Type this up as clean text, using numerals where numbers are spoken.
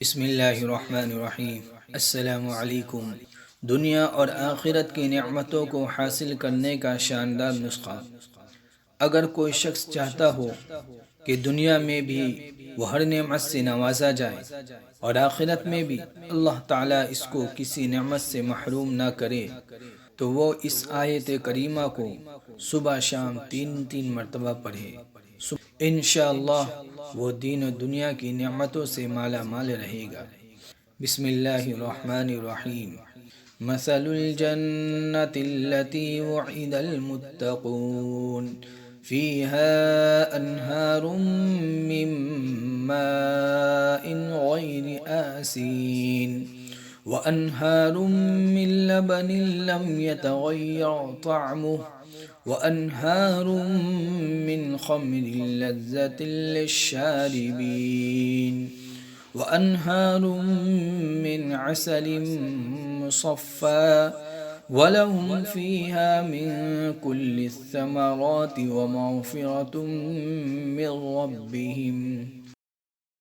बिस्मिल्लाहिर्रहमानिर्रहीम। अस्सलामु अलैकुम। दुनिया और आखिरत की नेमतों को हासिल करने का शानदार नुस्खा। अगर कोई शख्स चाहता हो कि दुनिया में भी वह हर नेमत से नवाजा जाए और आखिरत में भी अल्लाह ताला इसको किसी नेमत से महरूम ना करे, तो वो इस आयत करीमा को सुबह शाम तीन तीन मरतबा पढ़े। इंशाअल्लाह वो दीन और दुनिया की नेमतों से माला माल रहेगा। बिस्मिल्लाहिर्रहमानिर्रहीम। मसलुल जन्नतिल्लती वुइदल मुत्तकून फीहा अन्हारुम मिन माइन गैरि आसीन व अन्हारुम मिन लबनिन लम यतगय्यर तअमुहु व अन्हारुम मिन खम्रिन लज़्ज़तिन लिश्शारिबीन व अन्हारुम मिन असलिन मुसफ़्फ़ा व लहुम फ़ीहा मिन कुल्लि थमराति व मग़फ़िरतुम मिन रब्बिहिम